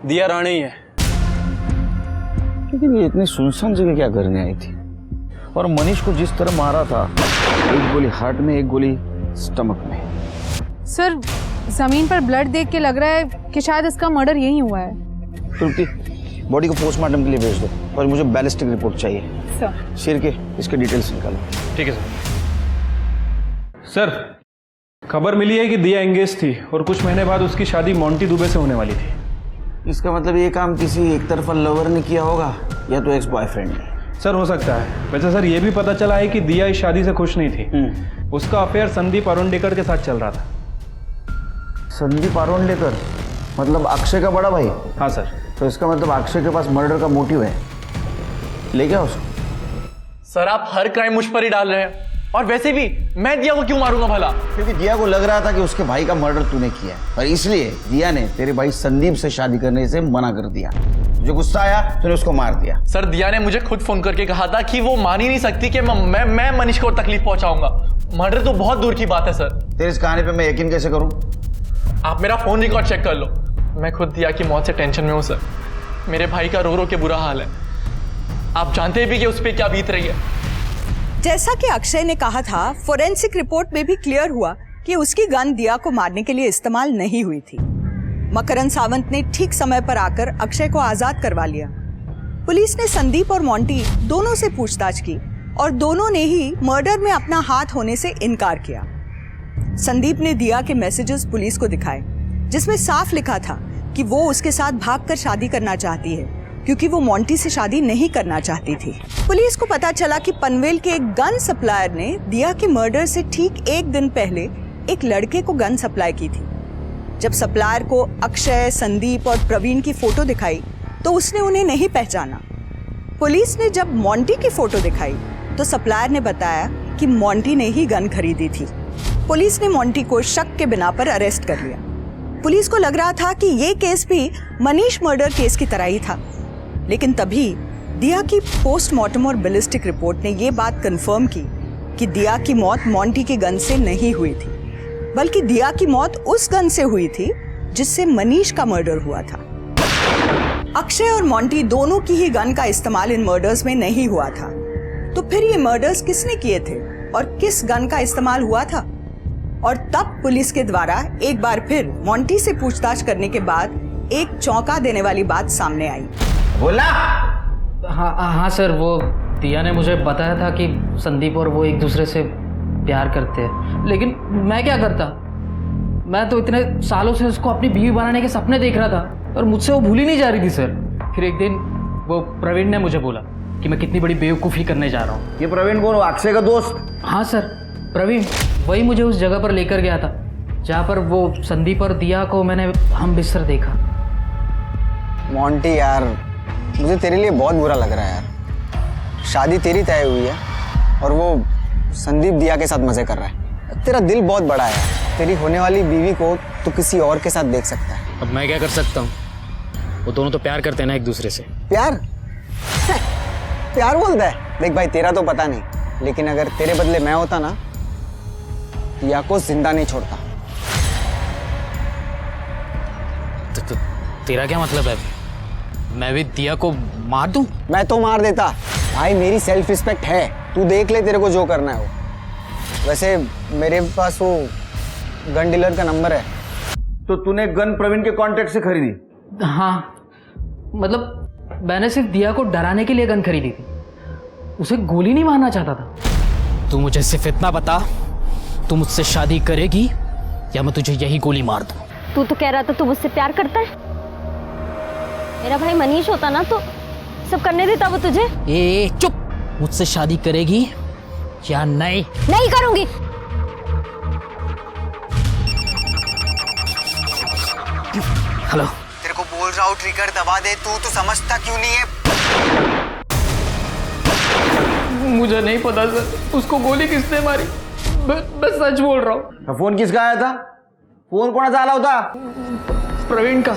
दिया राणे ही है। लेकिन ये इतनी सुनसान जगह क्या करने आई थी? और मनीष को जिस तरह मारा था, एक गोली हार्ट में, एक गोली स्टमक में। सर जमीन पर ब्लड देख के लग रहा है कि शायद इसका मर्डर यही हुआ है। श्रुति, बॉडी को पोस्टमार्टम के लिए भेज दो और मुझे बैलिस्टिक रिपोर्ट चाहिए। सर शेर के इसके डिटेल्स निकालो। ठीक है सर। खबर मिली है कि दिया एंगेज थी और कुछ महीने बाद उसकी शादी मोंटी दुबे से होने वाली थी। इसका मतलब ये काम किसी एक तरफा लवर ने किया होगा या तो एक्स बॉयफ्रेंड ने। सर हो सकता है। वैसे सर ये भी पता चला है कि दिया इस शादी से खुश नहीं थी। उसका अफेयर संदीप अरोंडेकर के साथ चल रहा था। संदीप अरोंडेकर मतलब अक्षय का बड़ा भाई? हाँ सर। तो इसका मतलब अक्षय के पास मर्डर का मोटिव है, ले गया उसको? सर आप हर क्राइम मुझ पर ही डाल रहे हैं, और वैसे भी मैं दिया को क्यों मारूंगा भला? क्योंकि दिया को लग रहा था कि उसके भाई का मर्डर तूने किया है, और इसलिए दिया ने तेरे भाई संदीप से शादी करने से मना कर दिया। जो गुस्सा आया तूने उसको मार दिया। सर दिया ने मुझे खुद फोन करके कहा था कि वो मान ही नहीं सकती कि मैं मनीष को तकलीफ पहुंचाऊंगा। मर्डर तो बहुत दूर की बात है सर। तेरे इस कहानी पे मैं यकीन कैसे करूं? आप मेरा फोन रिकॉर्ड चेक कर लो। मैं खुद दिया की मौत से टेंशन में हूं सर। मेरे भाई का रो रो के बुरा हाल है। आप जानते भी कि उस पर क्या बीत रही है। जैसा कि अक्षय ने कहा था, फोरेंसिक रिपोर्ट में भी क्लियर हुआ कि उसकी गन दिया को मारने के लिए इस्तेमाल नहीं हुई थी। मकरंद सावंत ने ठीक समय पर आकर अक्षय को आजाद करवा लिया। पुलिस ने संदीप और मोंटी दोनों से पूछताछ की और दोनों ने ही मर्डर में अपना हाथ होने से इनकार किया। संदीप ने दिया के मैसेजेस पुलिस को दिखाए, जिसमें साफ लिखा था कि वो उसके साथ भागकर शादी करना चाहती है, क्योंकि वो मोंटी से शादी नहीं करना चाहती थी। पुलिस को पता चला कि पनवेल के एक गन सप्लायर ने दिया के मर्डर से ठीक एक दिन पहले एक लड़के को गन सप्लाई की थी। जब सप्लायर को अक्षय, संदीप और प्रवीण की फोटो दिखाई तो उसने उन्हें नहीं पहचाना। पुलिस ने जब मोंटी की फोटो दिखाई तो सप्लायर ने बताया कि मोंटी ने ही गन खरीदी थी। पुलिस ने मोंटी को शक के बिना पर अरेस्ट कर लिया। पुलिस को लग रहा था कि ये केस भी मनीष मर्डर केस की तरह ही था, लेकिन तभी दिया की पोस्टमार्टम और बैलिस्टिक रिपोर्ट ने ये बात कंफर्म की कि दिया की मौत मोंटी के गन से नहीं हुई थी, बल्कि दिया की मौत उस गन से हुई थी जिससे मनीष का मर्डर हुआ था। अक्षय और मोंटी दोनों की ही गन का इस्तेमाल इन मर्डर्स में नहीं हुआ था। तो फिर ये मर्डर्स किसने किए थे और किस गन का इस्तेमाल हुआ था? और तब पुलिस के द्वारा एक बार फिर मोंटी से पूछताछ करने के बाद एक चौंका देने वाली बात सामने आई। बोला? हाँ सर, वो दिया ने मुझे बताया था कि संदीप और वो एक दूसरे से प्यार करते हैं, लेकिन मैं क्या करता? मैं तो इतने सालों से उसको अपनी बीवी बनाने के सपने देख रहा था और मुझसे वो भूल ही नहीं जा रही थी सर। फिर एक दिन वो प्रवीण ने मुझे बोला कि मैं कितनी बड़ी बेवकूफ़ी करने जा रहा हूँ। ये प्रवीण कौन? अक्षय का दोस्त? हाँ सर, प्रवीण वही मुझे उस जगह पर लेकर गया था जहाँ पर वो संदीप और दिया को मैंने हम बिस्तर देखा। मोंटी यार, मुझे तेरे लिए बहुत बुरा लग रहा है यार। शादी तेरी तय हुई है और वो संदीप दिया के साथ मजे कर रहा है। तेरा दिल बहुत बड़ा है। तेरी होने वाली बीवी को तो किसी और के साथ देख सकता है। अब मैं क्या कर सकता हूँ? वो दोनों तो प्यार करते हैं ना एक दूसरे से। प्यार? प्यार बोलता है? देख भाई, तेरा तो पता नहीं, लेकिन अगर तेरे बदले मैं होता ना, दिया को जिंदा नहीं छोड़ता। तो तेरा क्या मतलब है? मैं भी दिया को मार दूं? मैं तो मार देता भाई, मेरी सेल्फ रिस्पेक्ट है। तू देख ले तेरे को जो करना है वो। वैसे मेरे पास वो गन डीलर का नंबर है। तो तूने गन प्रवीण के कॉन्टेक्ट से खरीदी? हाँ, मतलब मैंने सिर्फ दिया को डराने के लिए गन खरीदी थी, उसे गोली नहीं मारना चाहता था। तू मुझे सिर्फ इतना बता, तू मुझसे शादी करेगी या मैं तुझे यही गोली मार दूं? तू तो कह रहा था तू मुझसे प्यार करता है। मेरा भाई मनीष होता ना तो सब करने देता वो तुझे। ए चुप! मुझसे शादी करेगी या नहीं? नहीं करूंगी। हेलो, तेरे को बोल रहा हूँ ट्रिगर दबा दे। तू तो समझता क्यों नहीं है? मुझे नहीं पता सर, उसको गोली किसने मारी। मैं सच बोल रहा हूँ। फोन किसका आया था? फोन कोणाचा आला होता? प्रवीण का।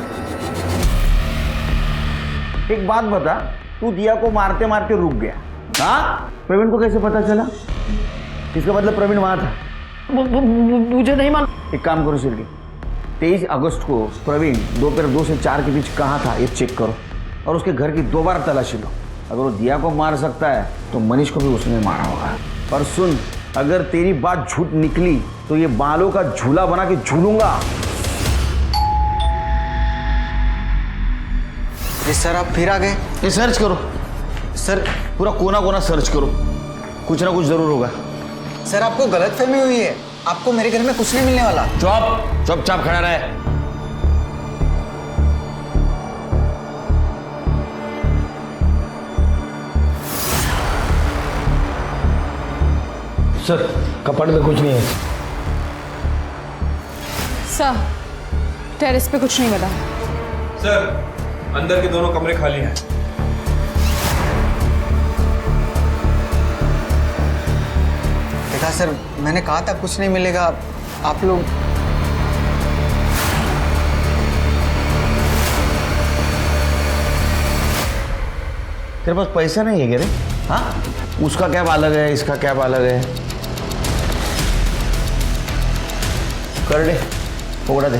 एक बात बता, तू दिया को मारते मारते रुक गया, हाँ? प्रवीण को कैसे पता चला? इसका मतलब प्रवीण वहां था। मुझे नहीं मालूम। एक काम करो सिर्फ 23 अगस्त को प्रवीण दोपहर 2 से 4 के बीच कहाँ था ये चेक करो और उसके घर की दोबारा तलाशी लो। अगर वो दिया को मार सकता है तो मनीष को भी उसने मारा होगा। और सुन, अगर तेरी बात झूठ निकली तो ये बालों का झूला बना के झूलूंगा। सर आप फिर आ गए? ये सर्च करो सर, पूरा कोना कोना सर्च करो, कुछ ना कुछ जरूर होगा। सर आपको गलतफहमी हुई है, आपको मेरे घर में कुछ नहीं मिलने वाला। चुपचाप खड़ा रहे। सर कपड़ में कुछ नहीं है। सर टेरेस पे कुछ नहीं मिला। सर अंदर के दोनों कमरे खाली हैं। देखा सर, मैंने कहा था कुछ नहीं मिलेगा। आप लोग तेरे पास पैसा नहीं है क्या रे? हाँ, उसका कैब अलग है, इसका कैब अलग है। कर दे, पकड़ा दे।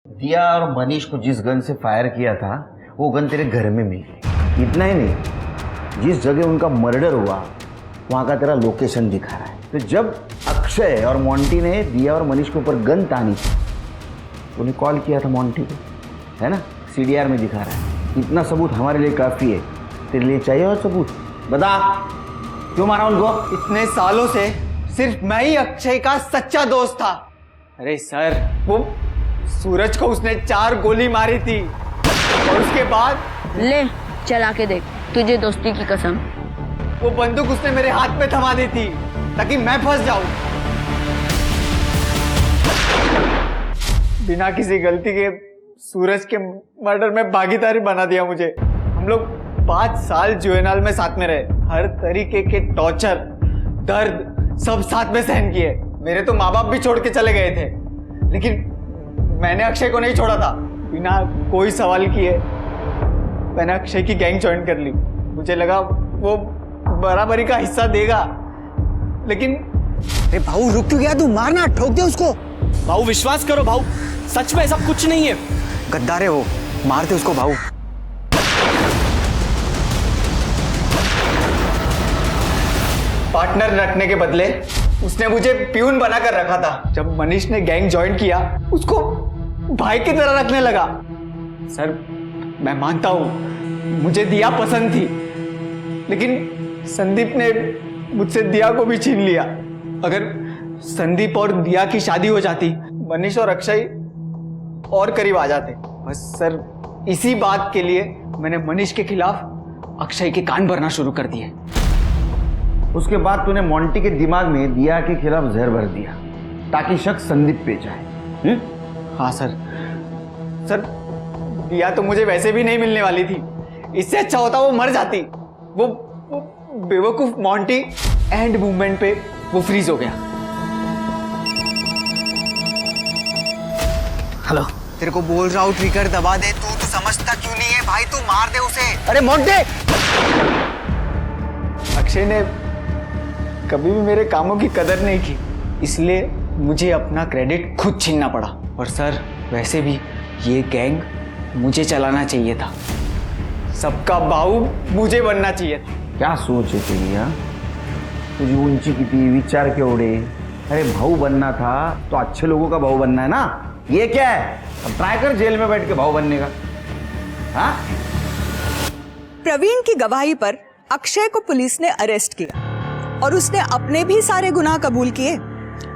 दिया और मनीष को जिस गन से फायर किया था वो गन तेरे घर में मिली। इतना ही नहीं, जिस जगह उनका मर्डर हुआ वहाँ का तेरा लोकेशन दिखा रहा है। तो जब अक्षय और मोंटी ने दिया और मनीष के ऊपर गन तानी थी तो उन्हें कॉल किया था मोंटी को, है ना? CDR में दिखा रहा है। इतना सबूत हमारे लिए काफ़ी है। तेरे लिए चाहिए और सबूत? बता, क्यों मारा उनको? इतने सालों से सिर्फ मैं ही अक्षय का सच्चा दोस्त था। अरे सर, वो सूरज को उसने 4 गोली मारी थी और उसके बाद ले चला के देख, तुझे दोस्ती की कसम। वो बंदूक उसने मेरे हाथ में थमा दी थी ताकि मैं फंस जाऊं। बिना किसी गलती के सूरज के मर्डर में भागीदारी बना दिया मुझे। हम लोग 5 साल जुवेनाइल में साथ में रहे, हर तरीके के टॉर्चर, दर्द सब साथ में सहन किए। मेरे तो माँ बाप भी छोड़ के चले गए थे, लेकिन मैंने अक्षय को नहीं छोड़ा था। बिना कोई सवाल किए मैंने अक्षय की गैंग ज्वाइन कर ली। मुझे लगा वो बराबरी का हिस्सा देगा, लेकिन अरे भाऊ रुक क्यों गया तू? मारना, ठोक दे उसको। भाऊ विश्वास करो भाऊ, सच में ऐसा कुछ नहीं है। गद्दार है वो, मार दे उसको भाऊ। पार्टनर रखने के बदले उसने मुझे प्यून बनाकर रखा था। जब मनीष ने गैंग ज्वाइन किया उसको भाई की तरह रखने लगा। सर मैं मानता हूं मुझे दिया पसंद थी, लेकिन संदीप ने मुझसे दिया को भी छीन लिया। अगर संदीप और दिया की शादी हो जाती, मनीष और अक्षय और करीब आ जाते। बस सर इसी बात के लिए मैंने मनीष के खिलाफ अक्षय के कान भरना शुरू कर दिए। उसके बाद तूने मोंटी के दिमाग में दिया के खिलाफ जहर भर दिया ताकि शक संदीप पे जाए। हाँ सर, सर दिया तो मुझे वैसे भी नहीं मिलने वाली थी। इससे अच्छा होता वो मर जाती। वो बेवकूफ मोंटी एंड मूवमेंट पे वो फ्रीज हो गया। हेलो, तेरे को बोल रहा हूँ ट्रिगर दबा दे। तू समझता क्यों नहीं है भाई? तू मार दे उसे। अरे मोंटी! अक्षय ने कभी भी मेरे कामों की कदर नहीं की, इसलिए मुझे अपना क्रेडिट खुद छीनना पड़ा। और सर वैसे भी ये गैंग मुझे चलाना चाहिए था, सबका बाहू मुझे बनना चाहिए था। क्या सोच है तेरी? हाँ, तुझी ऊंची किती, विचार केवढे। अरे भाऊ बनना था तो अच्छे लोगों का भाऊ बनना है ना। ये क्या है? अब ट्राई कर जेल में बैठ के भाऊ बनने का। हाँ? प्रवीण की गवाही पर अक्षय को पुलिस ने अरेस्ट किया और उसने अपने भी सारे गुनाह कबूल किए।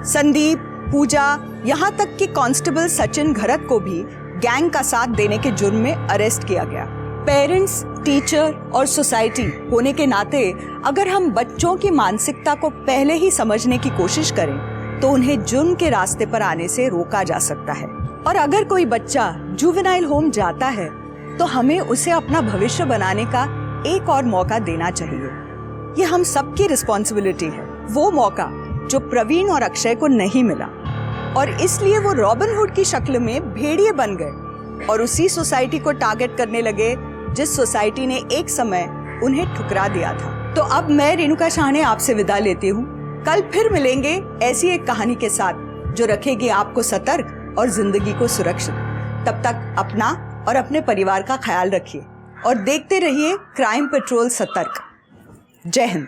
संदीप, पूजा, यहाँ तक कि कांस्टेबल सचिन घरत को भी गैंग का साथ देने के जुर्म में अरेस्ट किया गया। पेरेंट्स, टीचर और सोसाइटी होने के नाते अगर हम बच्चों की मानसिकता को पहले ही समझने की कोशिश करें तो उन्हें जुर्म के रास्ते पर आने से रोका जा सकता है। और अगर कोई बच्चा जुवेनाइल होम जाता है तो हमें उसे अपना भविष्य बनाने का एक और मौका देना चाहिए। ये हम सबकी रिस्पॉन्सिबिलिटी है। वो मौका जो प्रवीण और अक्षय को नहीं मिला, और इसलिए वो रॉबिन हुड की शक्ल में भेड़िए बन गए और उसी सोसाइटी को टारगेट करने लगे जिस सोसाइटी ने एक समय उन्हें ठुकरा दिया था। तो अब मैं रेणुका शाहने आपसे विदा लेती हूँ। कल फिर मिलेंगे ऐसी एक कहानी के साथ जो रखेगी आपको सतर्क और जिंदगी को सुरक्षित। तब तक अपना और अपने परिवार का ख्याल रखिए और देखते रहिए क्राइम पेट्रोल सतर्क। जय हिंद।